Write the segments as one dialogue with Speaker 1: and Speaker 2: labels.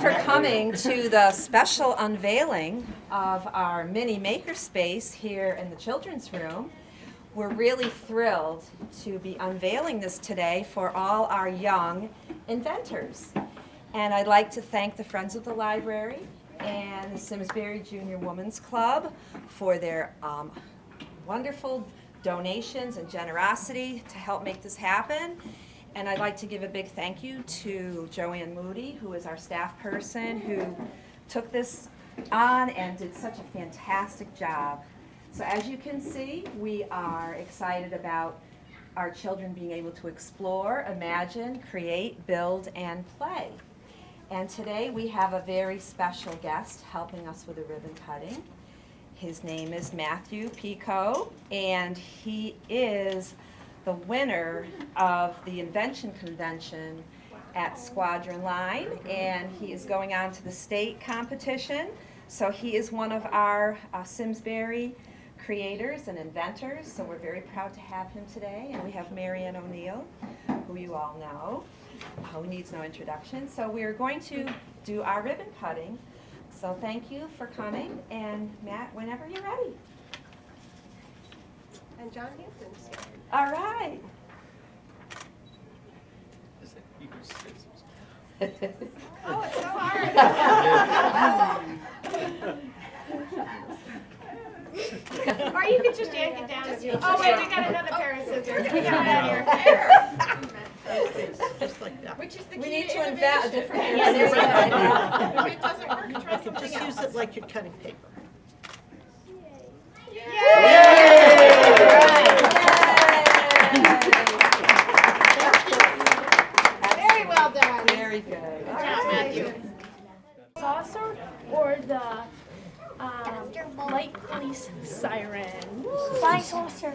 Speaker 1: for coming to the special unveiling of our mini makerspace here in the children's room. We're really thrilled to be unveiling this today for all our young inventors. And I'd like to thank the Friends of the Library and the Simsbury Junior Women's Club for their wonderful donations and generosity to help make this happen. And I'd like to give a big thank you to Joanne Moody, who is our staff person, who took this on and did such a fantastic job. So as you can see, we are excited about our children being able to explore, imagine, create, build, and play. And today we have a very special guest helping us with the ribbon cutting. His name is Matthew Pico, and he is the winner of the Invention Convention at Squadron Line, and he is going on to the state competition. So he is one of our Simsbury creators and inventors, so we're very proud to have him today. And we have Marianne O'Neill, who you all know, who needs no introduction. So we are going to do our ribbon cutting. So thank you for coming, and Matt, whenever you're ready.
Speaker 2: And John Hampton's here.
Speaker 1: All right.
Speaker 2: Oh, it's so hard. Or you could just yank it down. Oh wait, we got another pair of scissors. We got that here.
Speaker 3: Just like that.
Speaker 2: Which is the key
Speaker 1: We need
Speaker 2: to
Speaker 1: to invent a
Speaker 2: innovation.
Speaker 1: different
Speaker 2: Yes,
Speaker 1: pair of scissors.
Speaker 2: if it doesn't work, try something
Speaker 3: Just
Speaker 2: else.
Speaker 3: use it like you're cutting paper. Very well done.
Speaker 1: Very good.
Speaker 2: Good job, Matthew.
Speaker 4: Saucer or the light police siren?
Speaker 5: Flying saucer.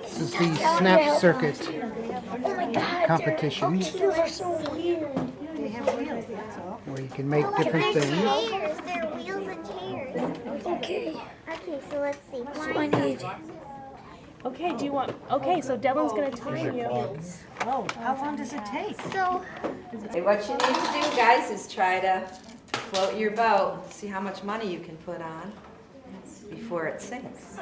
Speaker 6: This is the snap circuit
Speaker 5: Oh my god.
Speaker 6: competition
Speaker 5: Those are so weird.
Speaker 6: where you can make different things.
Speaker 5: Chairs. They're wheels and chairs. Okay. Okay, so let's see. So I need.
Speaker 4: Okay, do you want, okay, so Devlin's gonna time you.
Speaker 3: Oh, how long does it take?
Speaker 5: So
Speaker 1: Okay, what you need to do, guys, is try to float your boat. See how much money you can put on before it sinks.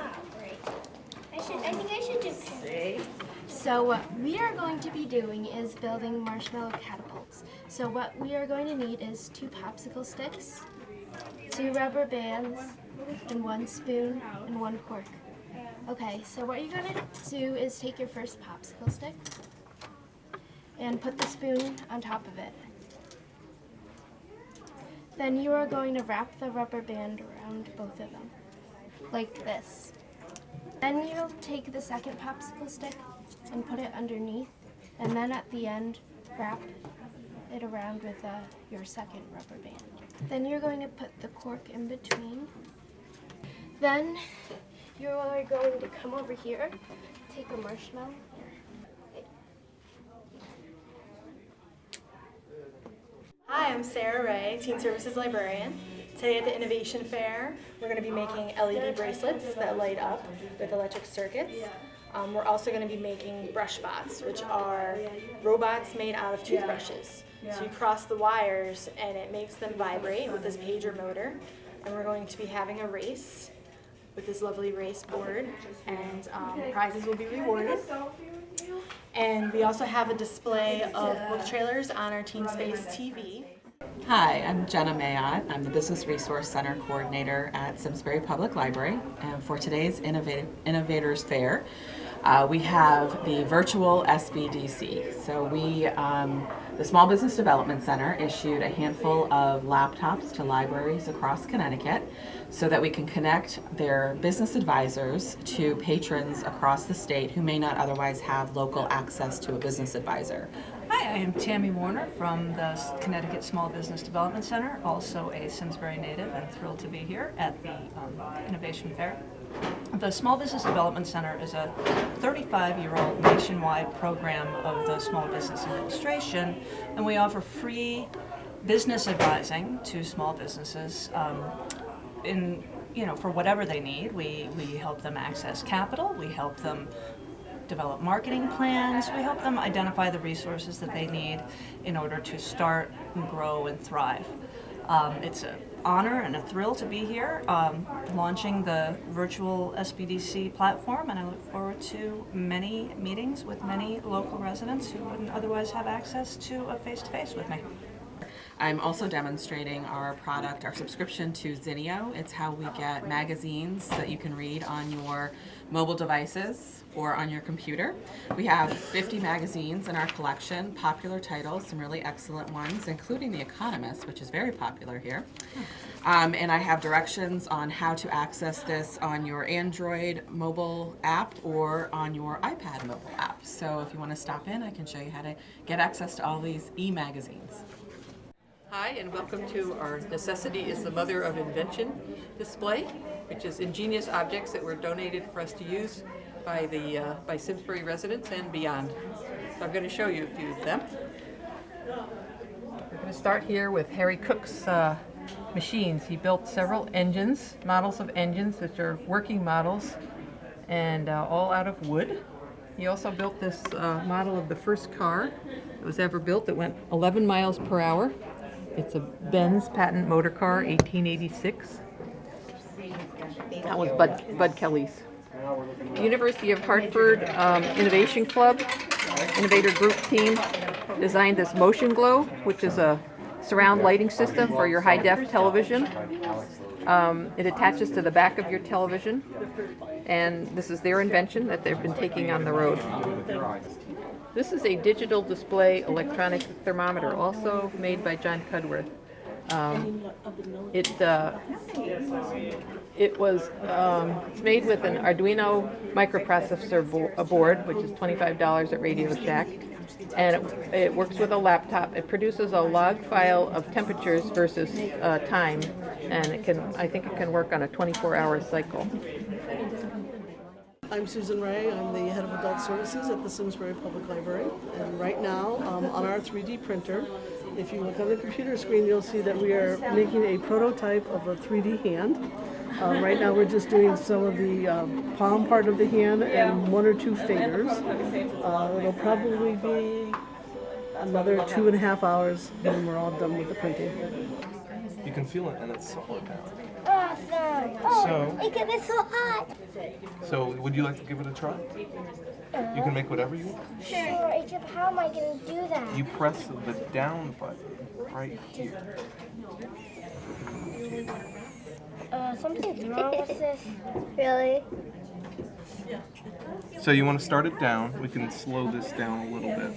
Speaker 5: I think I should just.
Speaker 1: See?
Speaker 7: So what we are going to be doing is building marshmallow catapults. So what we are going to need is 2 popsicle sticks, 2 rubber bands, and 1 spoon and 1 cork. Okay, so what you're going to do is take your first popsicle stick and put the spoon on top of it. Then you are going to wrap the rubber band around both of them, like this. Then you'll take the second popsicle stick and put it underneath, and then at the end, wrap it around with your second rubber band. Then you're going to put the cork in between. Then you are going to come over here, take a marshmallow.
Speaker 8: Hi, I'm Sarah Ray, Teen Services Librarian. Today at the Innovation Fair, we're going to be making LED bracelets that light up with electric circuits. We're also going to be making brush bots, which are robots made out of toothbrushes. So you cross the wires and it makes them vibrate with this pager motor. And we're going to be having a race with this lovely race board, and prizes will be rewarded. And we also have a display of book trailers on our Teen Space TV.
Speaker 9: Hi, I'm Jenna Mayotte. I'm the Business Resource Center Coordinator at Simsbury Public Library. And for today's Innovators Fair, we have the virtual SBDC. So the Small Business Development Center issued a handful of laptops to libraries across Connecticut so that we can connect their business advisors to patrons across the state who may not otherwise have local access to a business advisor.
Speaker 10: Hi, I am Tammy Warner from the Connecticut Small Business Development Center, also a Simsbury native, and thrilled to be here at the Innovation Fair. The Small Business Development Center is a 35-year-old nationwide program of the Small Business Administration, and we offer free business advising to small businesses for whatever they need. We help them access capital, we help them develop marketing plans. We help them identify the resources that they need in order to start and grow and thrive. It's an honor and a thrill to be here launching the virtual SBDC platform, and I look forward to many meetings with many local residents who wouldn't otherwise have access to a face-to-face with me.
Speaker 9: I'm also demonstrating our product, our subscription to Zinio. It's how we get magazines that you can read on your mobile devices or on your computer. We have 50 magazines in our collection, popular titles, some really excellent ones, including The Economist, which is very popular here. And I have directions on how to access this on your Android mobile app or on your iPad mobile app. So if you want to stop in, I can show you how to get access to all these e-magazines.
Speaker 11: Hi, and welcome to our Necessity is the Mother of Invention display, which is ingenious objects that were donated for us to use by Simsbury residents and beyond. So I'm going to show you a few of them. We're going to start here with Harry Cook's machines. He built several engines, models of engines, which are working models, and all out of wood. He also built this model of the first car that was ever built that went 11 miles per hour. It's a Benz patent motor car, 1886. That was Bud Kelly's. The University of Hartford Innovation Club, Innovator Group team designed this Motion Glow, which is a surround lighting system for your high-def television. It attaches to the back of your television, and this is their invention that they've been taking on the road. This is a digital display electronic thermometer, also made by John Cudworth. It's made with an Arduino microprocessor board, which is $25 at Radio Shack, and it works with a laptop. It produces a log file of temperatures versus time, and I think it can work on a 24-hour cycle.
Speaker 12: I'm Susan Ray. I'm the head of adult services at the Simsbury Public Library. And right now, on our 3D printer, if you look on the computer screen, you'll see that we are making a prototype of a 3D hand. Right now, we're just doing some of the palm part of the hand and 1 or 2 fingers. It'll probably be another 2.5 hours when we're all done with the printing.
Speaker 13: You can feel it, and it's solid now.
Speaker 5: Awesome! Oh, it can be so hot!
Speaker 13: So, would you like to give it a try? You can make whatever you want.
Speaker 5: Sure, except how am I going to do that?
Speaker 13: You press the down button right here.
Speaker 5: Something's wrong with this. Really?
Speaker 13: So you want to start it down. We can slow this down a little bit.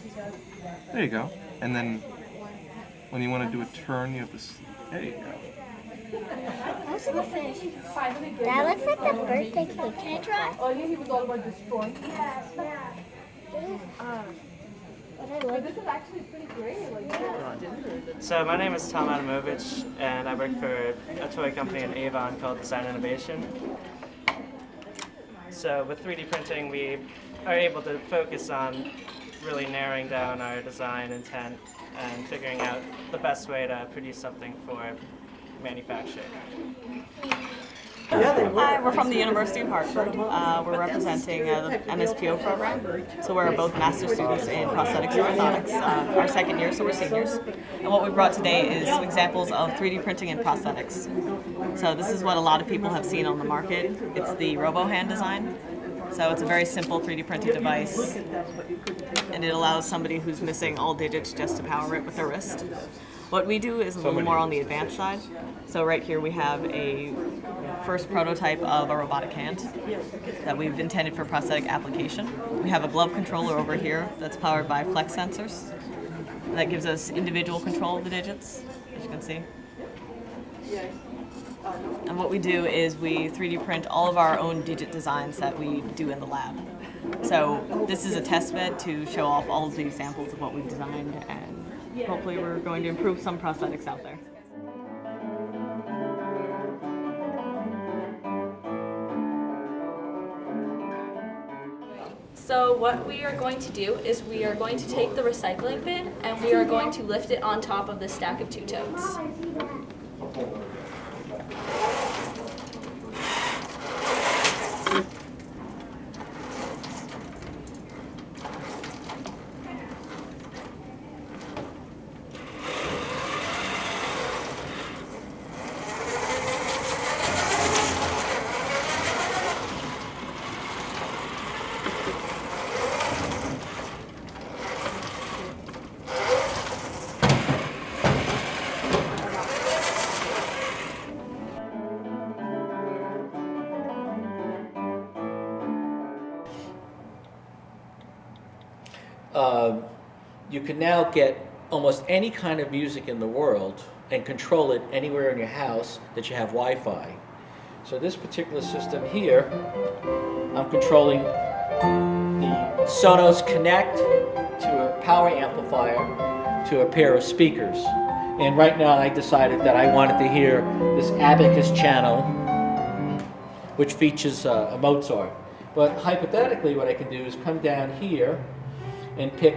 Speaker 13: There you go. And then when you want to do a turn, you have to... There you go.
Speaker 5: How's the fish? That looks like the birthday cake. Can I try? Oh, yeah, he was all about destroying. Yeah. This is actually pretty great.
Speaker 14: So my name is Tom Adamovich, and I work for a toy company in Avon called Design Innovation. So with 3D printing, we are able to focus on really narrowing down our design intent and figuring out the best way to produce something for manufacturing.
Speaker 15: Hi, we're from the University of Hartford. We're representing the MSPO program. So we're both master students in prosthetics and orthotics, our second year, so we're seniors. And what we brought today is some examples of 3D printing in prosthetics. So this is what a lot of people have seen on the market. It's the RoboHand design. So it's a very simple 3D printed device, and it allows somebody who's missing all digits just to power it with their wrist. What we do is a little more on the advanced side. So right here we have a first prototype of a robotic hand that we've intended for prosthetic application. We have a glove controller over here that's powered by flex sensors. That gives us individual control of the digits, as you can see. And what we do is we 3D print all of our own digit designs that we do in the lab. So this is a test bed to show off all of the examples of what we've designed, and hopefully we're going to improve some prosthetics out there.
Speaker 16: So what we are going to do is we are going to take the recycling bin and we are going to lift it on top of the stack of 2 totes.
Speaker 17: can now get almost any kind of music in the world and control it anywhere in your house that you have Wi-Fi. So this particular system here, I'm controlling the Sonos Connect to a power amplifier to a pair of speakers. And right now I decided that I wanted to hear this Abacus channel, which features a Mozart. But hypothetically, what I can do is come down here and pick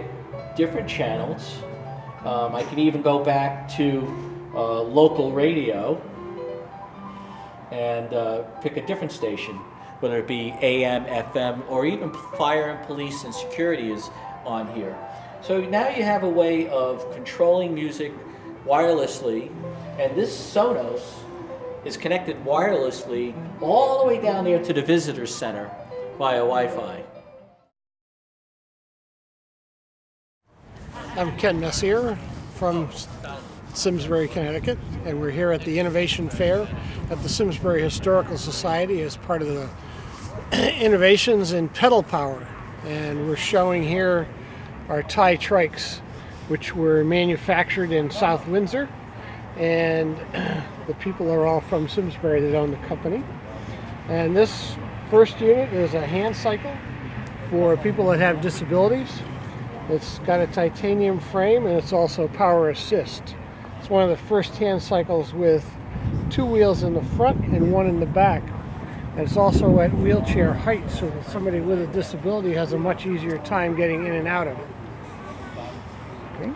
Speaker 17: different channels. I can even go back to local radio and pick a different station, whether it be AM, FM, or even fire and police and security is on here. So now you have a way of controlling music wirelessly, and this Sonos is connected wirelessly all the way down there to the visitor center via Wi-Fi.
Speaker 6: I'm Ken Messier from Simsbury, Connecticut, and we're here at the Innovation Fair at the Simsbury Historical Society as part of the innovations in pedal power. And we're showing here our tie trikes, which were manufactured in South Windsor, and the people are all from Simsbury that own the company. And this first unit is a hand cycle for people that have disabilities. It's got a titanium frame and it's also power assist. It's one of the first hand cycles with 2 wheels in the front and 1 in the back. And it's also at wheelchair height, so that somebody with a disability has a much easier time getting in and out of it. Okay.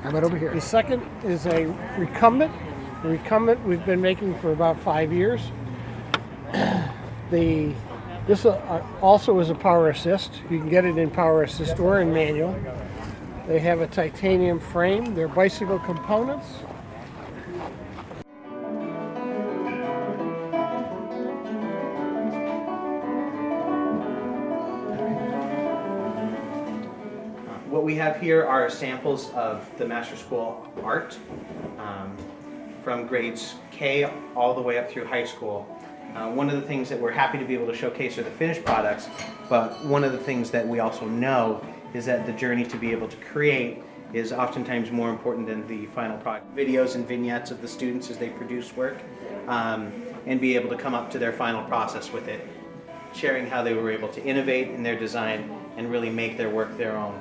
Speaker 6: How about over here? The second is a recumbent. The recumbent we've been making for about 5 years. This also is a power assist. You can get it in power assist or in manual. They have a titanium frame. They're bicycle components.
Speaker 18: What we have here are samples of the Master School art from grades K all the way up through high school. One of the things that we're happy to be able to showcase are the finished products, but one of the things that we also know is that the journey to be able to create is oftentimes more important than the final product. Videos and vignettes of the students as they produce work and be able to come up to their final process with it, sharing how they were able to innovate in their design and really make their work their own.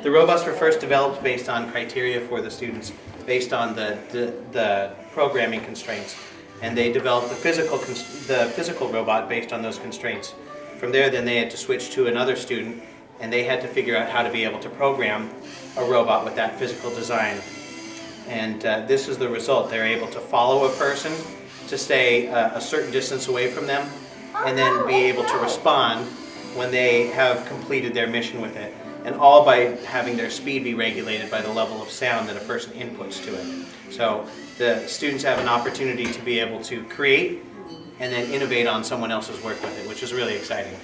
Speaker 18: The robots were first developed based on criteria for the students, based on the programming constraints, and they developed the physical robot based on those constraints. From there, then they had to switch to another student, and they had to figure out how to be able to program a robot with that physical design. And this is the result. They're able to follow a person to stay a certain distance away from them, and then be able to respond when they have completed their mission with it. And all by having their speed be regulated by the level of sound that a person inputs to it. So the students have an opportunity to be able to create and then innovate on someone else's work with it, which is really exciting.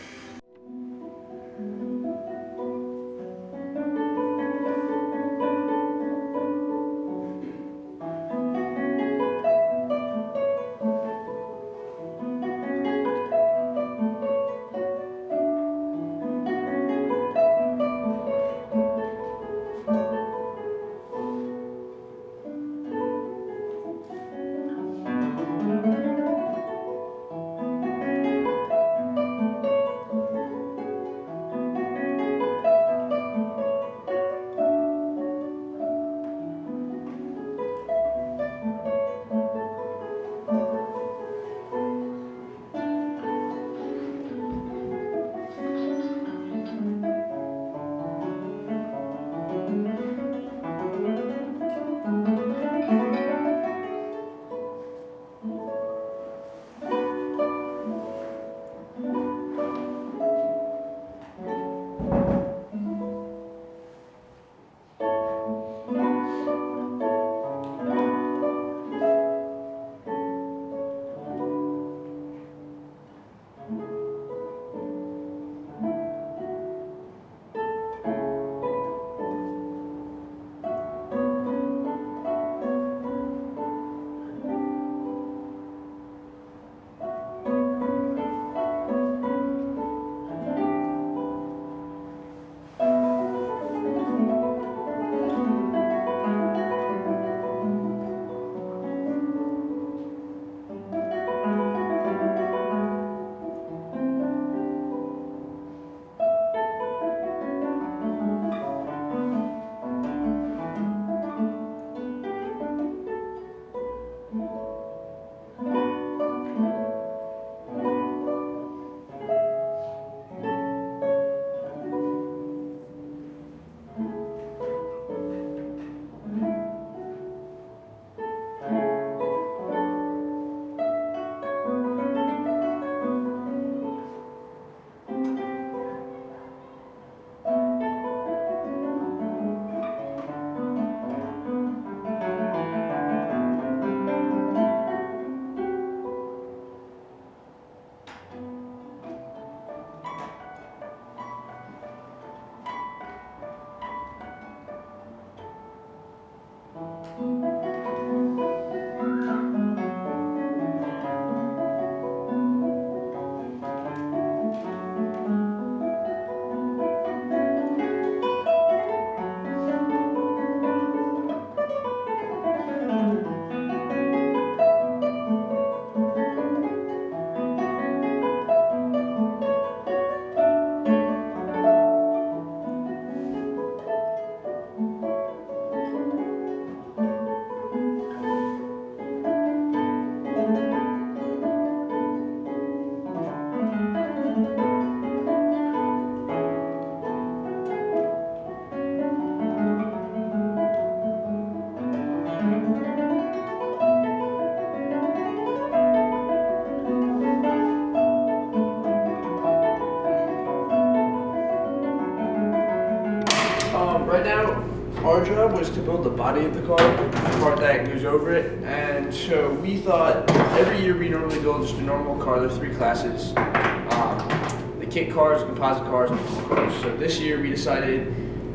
Speaker 19: right now, our job was to build the body of the car, the part that goes over it. And so we thought every year we normally build just a normal car. There's 3 classes. The kit cars, composite cars, and normal cars. So this year we decided,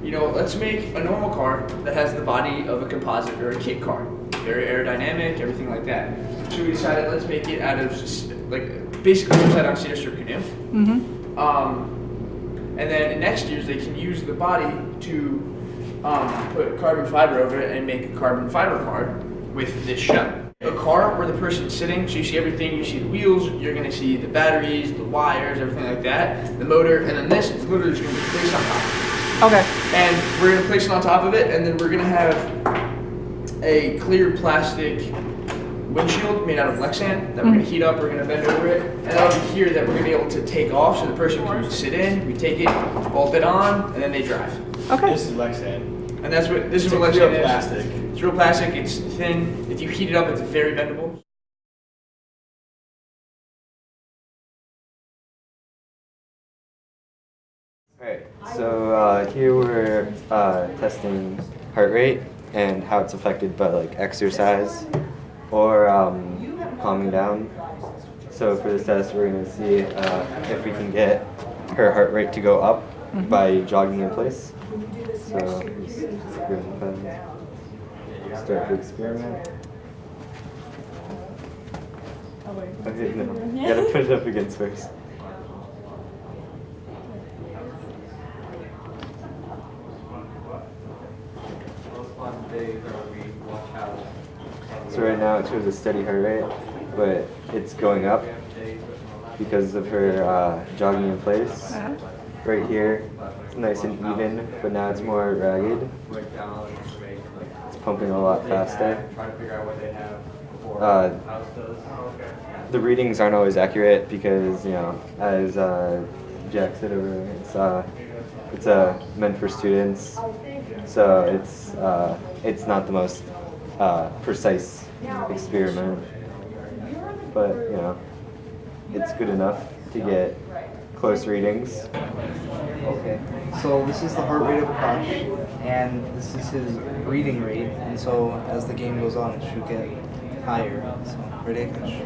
Speaker 19: you know, let's make a normal car that has the body of a composite or a kit car. Very aerodynamic, everything like that. So we decided let's make it out of like basically upside down cedar strip canoe. And then in next years they can use the body to put carbon fiber over it and make a carbon fiber car with this shell. A car where the person's sitting, so you see everything, you see the wheels, you're gonna see the batteries, the wires, everything like that, the motor, and then this is literally just gonna be placed on top. Okay. And we're gonna place it on top of it, and then we're gonna have a clear plastic windshield made out of Lexan that we're gonna heat up, we're gonna bend over it, and that'll be here that we're gonna be able to take off so the person can sit in, we take it, bolt it on, and then they drive.
Speaker 20: Okay. This is Lexan.
Speaker 19: And that's what this is
Speaker 20: It's
Speaker 19: what
Speaker 20: real
Speaker 19: Lexan is.
Speaker 20: plastic.
Speaker 19: It's real plastic, it's thin. If you heat it up, it's very bendable.
Speaker 21: Alright, so here we're testing heart rate and how it's affected by like exercise or calming down. So for this test, we're going to see if we can get her heart rate to go up by jogging in place. So just go ahead and start the experiment. Okay, no, you gotta put it up against first. So right now it shows a steady heart rate, but it's going up because of her jogging in place. Right here, it's nice and even, but now it's more ragged. It's pumping a lot faster. The readings aren't always accurate because, you know, as Jack said over, it's meant for students, so it's not the most precise experiment, but you know, it's good enough to get close readings.
Speaker 22: Okay, so this is the heart rate of a crush, and this is his breathing rate, and so as the game goes on, it should get higher. So, ready, Kush?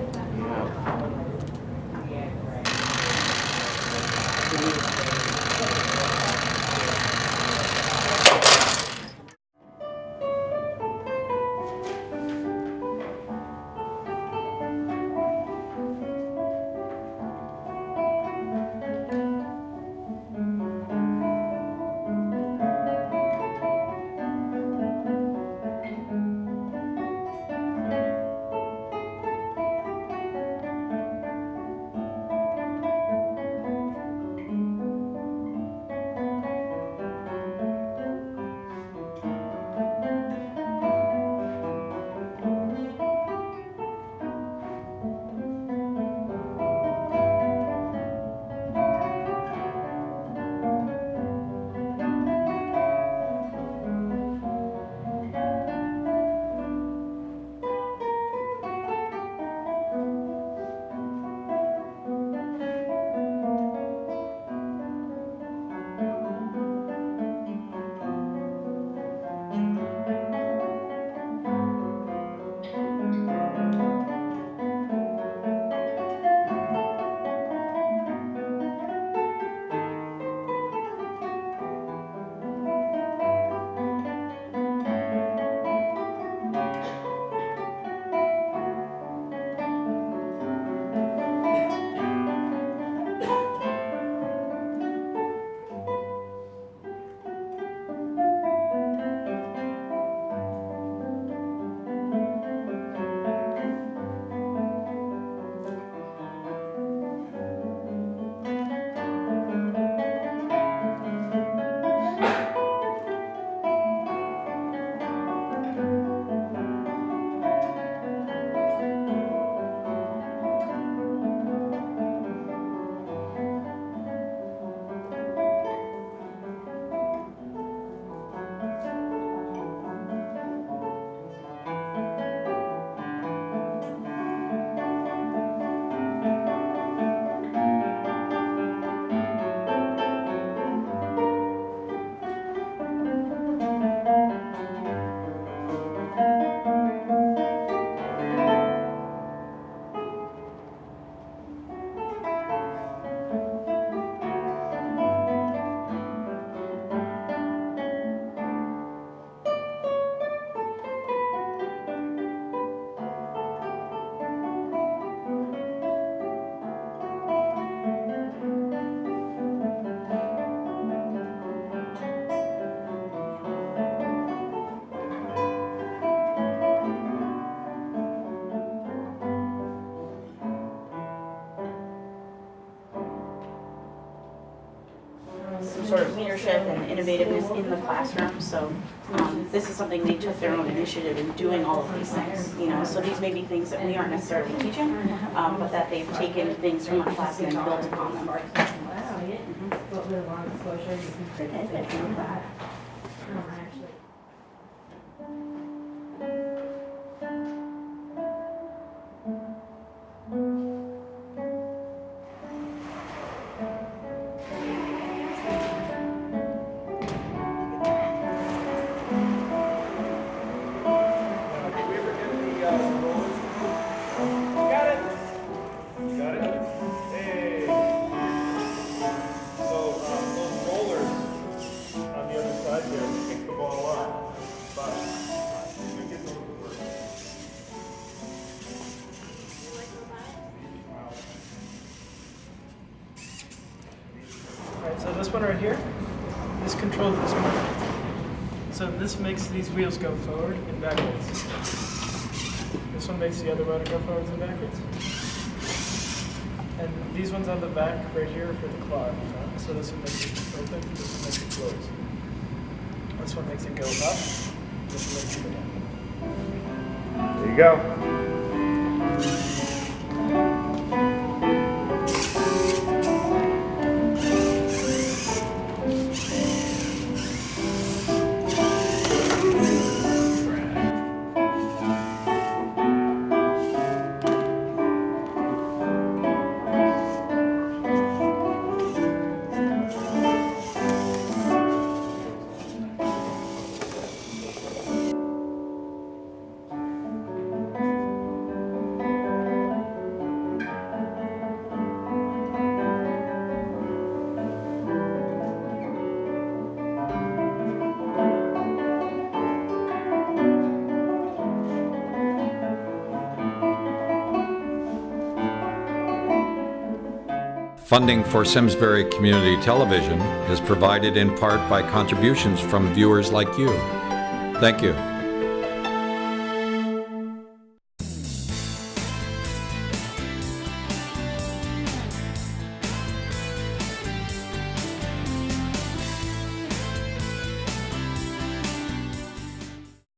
Speaker 2: leadership and innovativeness in the classroom. So this is something they took their own initiative in doing all of these things. So these may be things that we aren't necessarily teaching, but that they've taken things from our class and built upon them.
Speaker 14: So this one right here, this controls this one. So this makes these wheels go forward and backwards. This one makes the other motor go forwards and backwards. And these ones on the back right here are for the claw. So this one makes it open, this one makes it close. This one makes it go up, this one makes it go down.
Speaker 20: There you go.
Speaker 23: Funding for Simsbury Community Television is provided in part by contributions from viewers like you. Thank you.